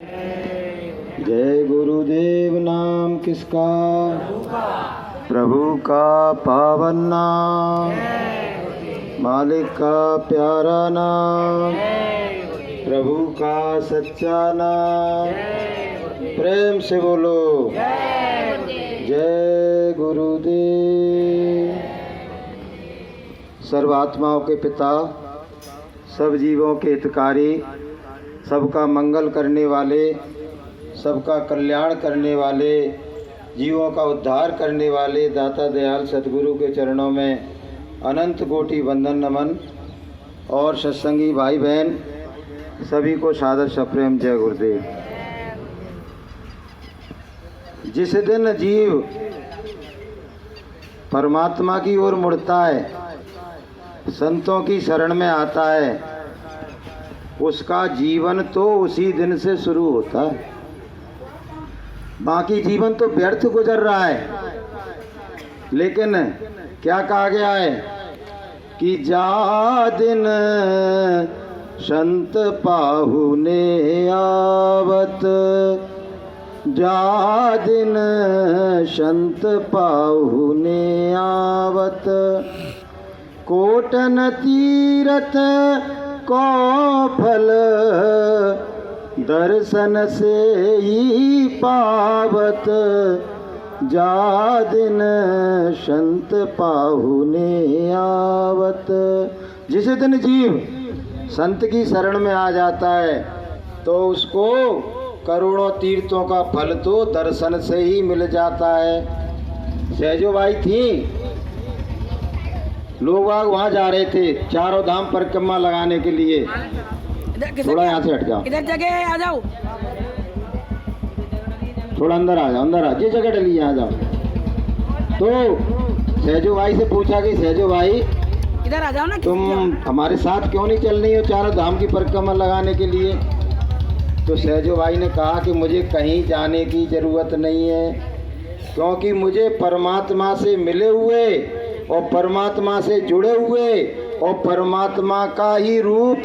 जय गुरुदेव। नाम किसका? प्रभु का पावन नाम, मालिक का प्यारा नाम, प्रभु का सच्चा नाम। प्रेम से बोलो जय गुरुदेव। सर्वात्माओं के पिता, सब जीवों के हितकारी, सबका मंगल करने वाले, सबका कल्याण करने वाले, जीवों का उद्धार करने वाले दाता दयाल सतगुरु के चरणों में अनंत कोटि वंदन नमन। और सत्संगी भाई बहन सभी को सादर सप्रेम जय गुरुदेव। जिस दिन जीव परमात्मा की ओर मुड़ता है, संतों की शरण में आता है, उसका जीवन तो उसी दिन से शुरू होता है। बाकी जीवन तो व्यर्थ गुजर रहा है। लेकिन क्या कहा गया है कि जा दिन संत पाहुने आवत, जा दिन संत पाहुने आवत, कोटन तीरथ को फल दर्शन से ही पावत, जा दिन संत पाहुने आवत। जिस दिन जीव संत की शरण में आ जाता है तो उसको करोड़ों तीर्थों का फल तो दर्शन से ही मिल जाता है। सहजो भाई थी, लोग वहाँ जा रहे थे चारों धाम परिक्रमा लगाने के लिए। थोड़ा यहाँ से हट जाओ, इधर जगह आ जाओ, थोड़ा अंदर आ जाओ, अंदर आ, जिस जगह डली आ जाओ। तो सहजो भाई से पूछा कि सहजो भाई इधर आ जाओ ना, तुम हमारे साथ क्यों नहीं चल रही हो चारों धाम की परिक्रमा लगाने के लिए? तो सहजो भाई ने कहा कि मुझे कहीं जाने की ज़रूरत नहीं है, क्योंकि मुझे परमात्मा से मिले हुए और परमात्मा से जुड़े हुए और परमात्मा का ही रूप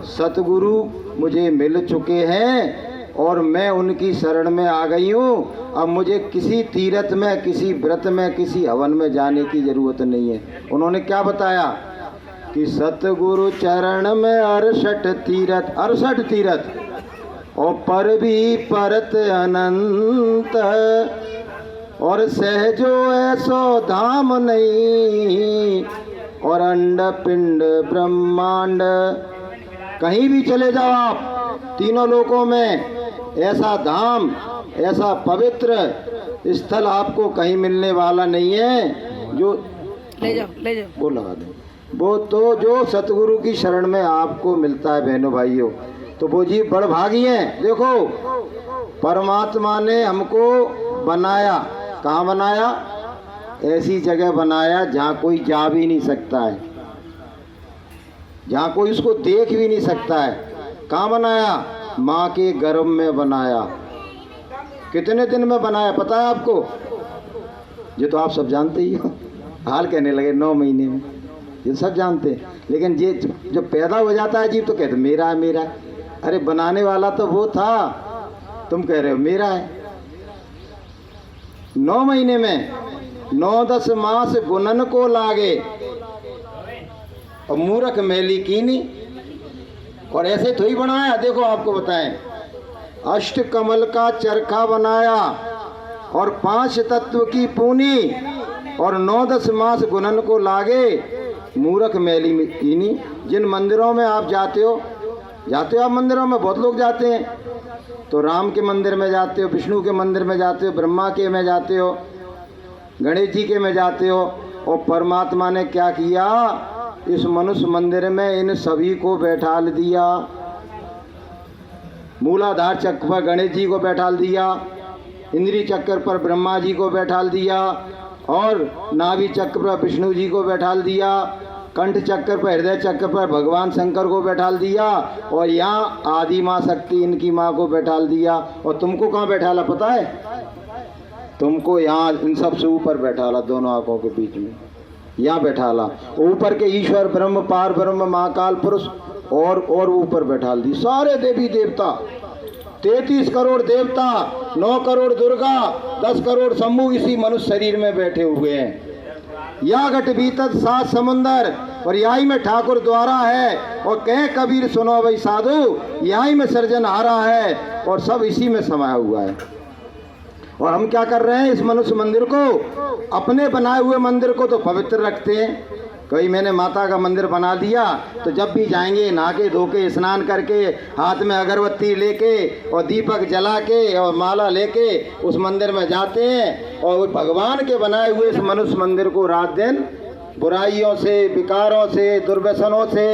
सतगुरु मुझे मिल चुके हैं और मैं उनकी शरण में आ गई हूँ। अब मुझे किसी तीर्थ में, किसी व्रत में, किसी हवन में जाने की ज़रूरत नहीं है। उन्होंने क्या बताया कि सतगुरु चरण में 68 तीर्थ, 68 तीर्थ और पर भी परत अनंत, और सहजो ऐसो धाम नहीं, और अंड पिंड ब्रह्मांड। कहीं भी चले जाओ आप तीनों लोकों में, ऐसा धाम, ऐसा पवित्र स्थल आपको कहीं मिलने वाला नहीं है। जो ले जाओ वो लगा दो, वो तो जो सतगुरु की शरण में आपको मिलता है बहनों भाइयों, तो वो जी बड़ भागी हैं। देखो परमात्मा ने हमको बनाया, कहाँ बनाया? ऐसी जगह बनाया जहाँ कोई जा भी नहीं सकता है, जहाँ कोई उसको देख भी नहीं सकता है। कहाँ बनाया? माँ के गर्भ में बनाया। कितने दिन में बनाया पता है आपको? ये तो आप सब जानते ही हो, हाल कहने लगे 9 महीने में, ये सब जानते हैं। लेकिन ये जब पैदा हो जाता है जीव तो कहते मेरा है, मेरा है। अरे बनाने वाला तो वो था, तुम कह रहे हो मेरा है। 9 महीने में 9-10 मास गुणन को लागे और मूर्ख मैली कीनी। और ऐसे थोड़ी बनाया, देखो आपको बताएं, अष्ट कमल का चरखा बनाया और 5 तत्व की पूनी और 9-10 मास गुणन को लागे, मूर्ख मैली कीनी। जिन मंदिरों में आप जाते हो आप मंदिरों में, बहुत लोग जाते हैं, तो राम के मंदिर में जाते हो, विष्णु के मंदिर में जाते हो, ब्रह्मा के में जाते हो, गणेश जी के में जाते हो। और परमात्मा ने क्या किया? इस मनुष्य मंदिर में इन सभी को बैठा दिया। मूलाधार चक्र पर गणेश जी को बैठा दिया, इंद्री चक्र पर ब्रह्मा जी को बैठा दिया, और नाभि चक्र पर विष्णु जी को बैठा दिया, कंठ चक्र पर, हृदय चक्र पर भगवान शंकर को बैठा दिया, और यहाँ आदि माँ शक्ति इनकी माँ को बैठा दिया। और तुमको कहाँ बैठाला पता है? तुमको यहाँ इन सबसे ऊपर बैठाला, दोनों आंखों के बीच में यहाँ बैठाला। ऊपर के ईश्वर ब्रह्म, पार ब्रह्म, महाकाल पुरुष और ऊपर बैठा दी सारे देवी देवता। 33 करोड़ देवता, 9 करोड़ दुर्गा, 10 करोड़ शंभु इसी मनुष्य शरीर में बैठे हुए हैं। या घट बीतत 7 समुंदर और यही में ठाकुर द्वारा है, और कहे कबीर सुनो भाई साधु, यही में सर्जन हारा है, और सब इसी में समाया हुआ है। और हम क्या कर रहे हैं, इस मनुष्य मंदिर को, अपने बनाए हुए मंदिर को तो पवित्र रखते हैं। कोई मैंने माता का मंदिर बना दिया तो जब भी जाएंगे नहा के धो के स्नान करके हाथ में अगरबत्ती लेके और दीपक जला के और माला लेके उस मंदिर में जाते हैं, और भगवान के बनाए हुए इस मनुष्य मंदिर को रात दिन बुराइयों से, विकारों से, दुर्व्यसनों से,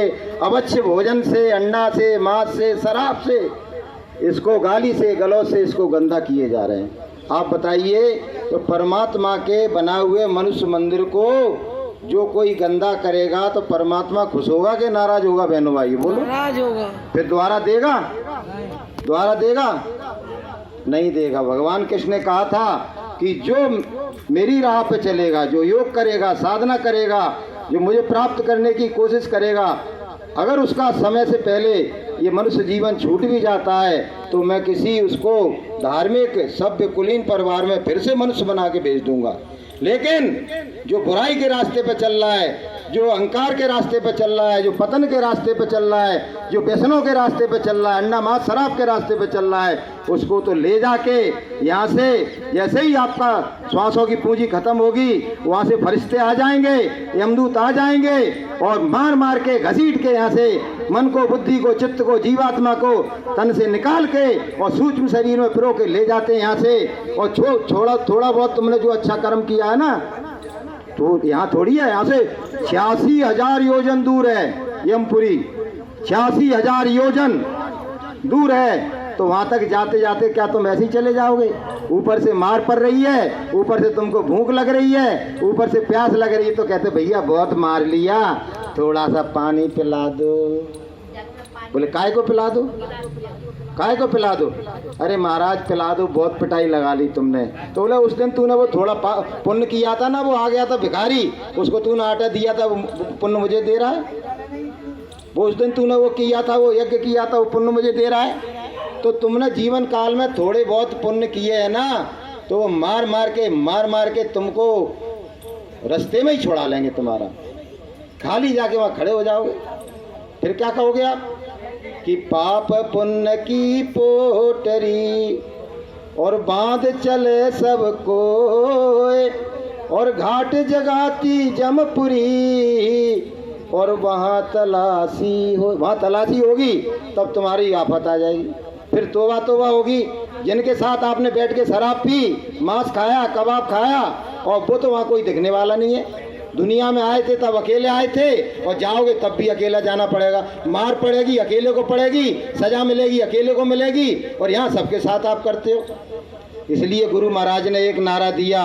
अवश्य भोजन से, अंडा से, मांस से, शराब से, इसको गाली से, गलौज से इसको गंदा किए जा रहे हैं। आप बताइए, तो परमात्मा के बनाए हुए मनुष्य मंदिर को जो कोई गंदा करेगा तो परमात्मा खुश होगा कि नाराज होगा? बहनों भाई बोलो। नाराज होगा। फिर द्वारा देगा? द्वारा देगा? नहीं देगा। भगवान कृष्ण ने कहा था कि जो मेरी राह पे चलेगा, जो योग करेगा, साधना करेगा, जो मुझे प्राप्त करने की कोशिश करेगा, अगर उसका समय से पहले ये मनुष्य जीवन छूट भी जाता है तो मैं किसी उसको धार्मिक सभ्य कुलीन परिवार में फिर से मनुष्य बना के भेज दूंगा। लेकिन जो बुराई के रास्ते पे चल रहा है, जो अहंकार के रास्ते पे चल रहा है, जो पतन के रास्ते पे चल रहा है, जो व्यसनों के रास्ते पे चल रहा है, अंडा मांस शराब के रास्ते पे चल रहा है, उसको तो ले जाके यहाँ से जैसे ही आपका श्वासों की पूंजी खत्म होगी, वहाँ से फरिश्ते आ जाएंगे, यमदूत आ जाएंगे और मार मार के घसीट के यहाँ से मन को, बुद्धि को, चित्त को, जीवात्मा को तन से निकाल के और सूक्ष्म शरीर में पिरो के ले जाते हैं यहाँ से। और थोड़ा बहुत तुमने जो अच्छा कर्म किया है ना, तो यहाँ थोड़ी है, यहाँ से 86,000 योजन दूर है यमपुरी, 86,000 योजन दूर है। तो वहाँ तक जाते जाते क्या तुम ऐसे ही चले जाओगे? ऊपर से मार पड़ रही है, ऊपर से तुमको भूख लग रही है, ऊपर से प्यास लग रही है, तो कहते भैया बहुत मार लिया, थोड़ा सा पानी पिला दो। बोले काय को पिला दो? काय को पिला दो? अरे महाराज पिला दो, बहुत पिटाई लगा ली तुमने। तो बोले उस दिन तूने वो थोड़ा पुण्य किया था ना, वो आ गया था भिखारी, उसको तूने आटा दिया था, वो पुण्य मुझे दे रहा है। वो उस दिन तूने वो किया था, वो यज्ञ किया था, वो पुण्य मुझे दे रहा है। तो तुमने जीवन काल में थोड़े बहुत पुण्य किए हैं ना, तो वो मार मार के तुमको रास्ते में ही छुड़ा लेंगे तुम्हारा। खाली जाके वहाँ खड़े हो जाओगे, फिर क्या कहोगे आप कि पाप पुण्य की पोटरी और बांध चले सबको, और घाट जगाती जमपुरी और वहाँ तलाशी होगी, तब तुम्हारी आफत आ जाएगी। फिर तोबा होगी। जिनके साथ आपने बैठ के शराब पी, मांस खाया, कबाब खाया, और वो तो वहाँ कोई दिखने वाला नहीं है। दुनिया में आए थे तब अकेले आए थे, और जाओगे तब भी अकेला जाना पड़ेगा। मार पड़ेगी अकेले को पड़ेगी, सजा मिलेगी अकेले को मिलेगी, और यहाँ सबके साथ आप करते हो। इसलिए गुरु महाराज ने एक नारा दिया,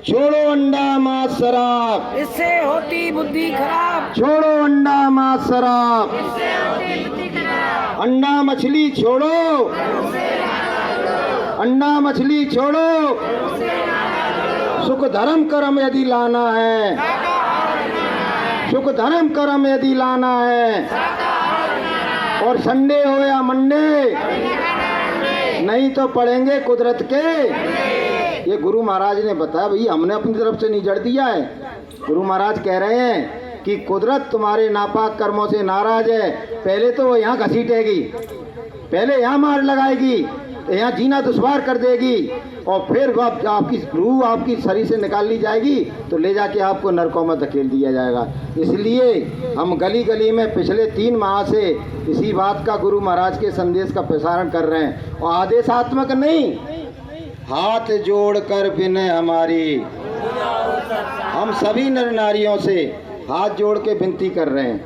छोड़ो अंडा मांस शराब, इससे होती बुद्धि खराब। छोड़ो अंडा मांस शराब, इससे होती बुद्धि खराब। अंडा मछली छोड़ो, अंडा मछली छोड़ो, सुख धर्म कर्म यदि लाना है, सुख धर्म कर्म यदि लाना है, और संडे हो या मंडे, नहीं तो पड़ेंगे कुदरत के। ये गुरु महाराज ने बताया, भाई हमने अपनी तरफ से नहीं जड़ दिया है। गुरु महाराज कह रहे हैं कि कुदरत तुम्हारे नापाक कर्मों से नाराज है। पहले तो वो यहाँ घसीटेगी, पहले यहाँ मार लगाएगी, यहाँ जीना दुश्वार कर देगी, और फिर आपकी रूह आपकी शरीर से निकाल ली जाएगी, तो ले जाके आपको नरकों में धकेल दिया जाएगा। इसलिए हम गली गली में पिछले 3 माह से इसी बात का, गुरु महाराज के संदेश का प्रसारण कर रहे हैं। और आदेशात्मक नहीं, हाथ जोड़कर विनय हमारी, हम सभी नर नारियों से हाथ जोड़ के विनती कर रहे हैं,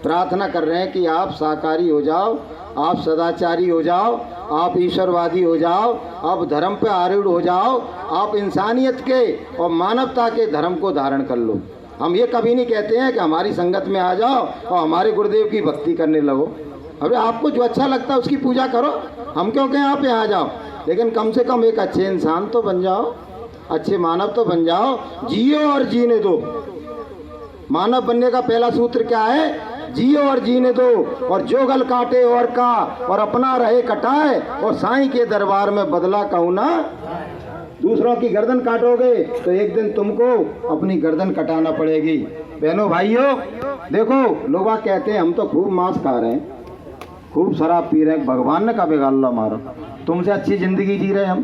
प्रार्थना कर रहे हैं कि आप शाकाहारी हो जाओ, आप सदाचारी हो जाओ, आप ईश्वरवादी हो जाओ, आप धर्म पे आरूढ़ हो जाओ, आप इंसानियत के और मानवता के धर्म को धारण कर लो। हम ये कभी नहीं कहते हैं कि हमारी संगत में आ जाओ और हमारे गुरुदेव की भक्ति करने लगो। अरे आपको जो अच्छा लगता है उसकी पूजा करो, हम क्यों कहें आप यहाँ आ जाओ, लेकिन कम से कम एक अच्छे इंसान तो बन जाओ, अच्छे मानव तो बन जाओ। जियो और जीने दो। मानव बनने का पहला सूत्र क्या है? जियो और जीने दो, और जो गल काटे और का, और अपना रहे कटाए, और साईं के दरबार में बदला कहूँ ना। दूसरों की गर्दन काटोगे तो एक दिन तुमको अपनी गर्दन कटाना पड़ेगी। बहनों भाइयों, देखो लोग कहते हैं हम तो खूब मांस खा रहे हैं, खूब शराब पी रहे हैं, भगवान ने का बिगाड़ मारो, तुमसे अच्छी जिंदगी जी रहे हम।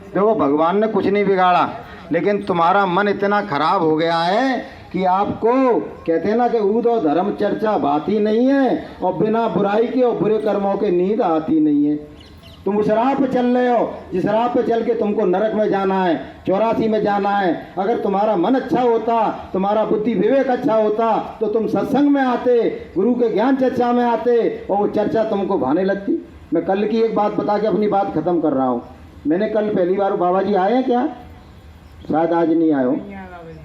देखो भगवान ने कुछ नहीं बिगाड़ा, लेकिन तुम्हारा मन इतना खराब हो गया है कि आपको कहते हैं ना कि ऊद और धर्म चर्चा भाती नहीं है, और बिना बुराई के और बुरे कर्मों के नींद आती नहीं है। तुम उस राह पे चल रहे हो जिस राह पे चल के तुमको नरक में जाना है, 84 में जाना है। अगर तुम्हारा मन अच्छा होता, तुम्हारा बुद्धि विवेक अच्छा होता, तो तुम सत्संग में आते, गुरु के ज्ञान चर्चा में आते, और वो चर्चा तुमको भाने लगती। मैं कल की एक बात बता के अपनी बात खत्म कर रहा हूँ। मैंने कल पहली बार, बाबा जी आए हैं क्या? शायद आज नहीं आए हो।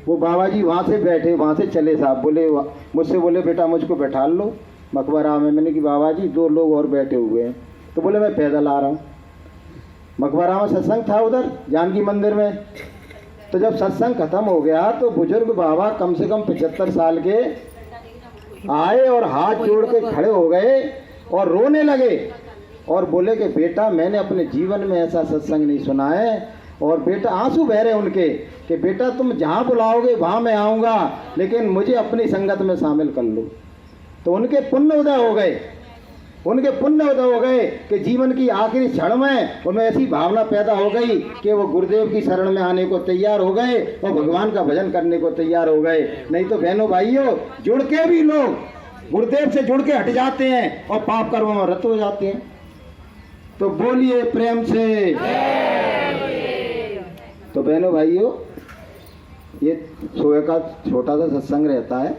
वो बाबा जी वहाँ से बैठे, वहाँ से चले साहब, बोले मुझसे बोले बेटा मुझको बैठा लो मकबरा में। मैंने कि बाबा जी 2 लोग और बैठे हुए हैं। तो बोले मैं पैदल आ रहा हूँ। मकबरा में सत्संग था उधर जानकी मंदिर में। तो जब सत्संग खत्म हो गया तो बुजुर्ग बाबा कम से कम 75 साल के आए और हाथ जोड़ के खड़े हो गए और रोने लगे और बोले कि बेटा मैंने अपने जीवन में ऐसा सत्संग नहीं सुना है। और बेटा आंसू बह रहे उनके कि बेटा तुम जहाँ बुलाओगे वहाँ मैं आऊँगा, लेकिन मुझे अपनी संगत में शामिल कर लो। तो उनके पुण्य उदय हो गए, उनके पुण्य उदय हो गए कि जीवन की आखिरी क्षण में उनमें ऐसी भावना पैदा हो गई कि वो गुरुदेव की शरण में आने को तैयार हो गए और भगवान का भजन करने को तैयार हो गए। नहीं तो बहनों भाइयों, जुड़ के भी लोग गुरुदेव से जुड़ के हट जाते हैं और पाप कर्मों में रत हो जाते हैं। तो बोलिए प्रेम से। तो बहनों भाइयों, ये सोए का छोटा सा सत्संग रहता है।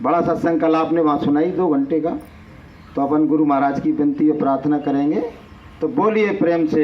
बड़ा सत्संग कल आपने वहाँ सुनाई 2 घंटे का। तो अपन गुरु महाराज की विनती और प्रार्थना करेंगे। तो बोलिए प्रेम से।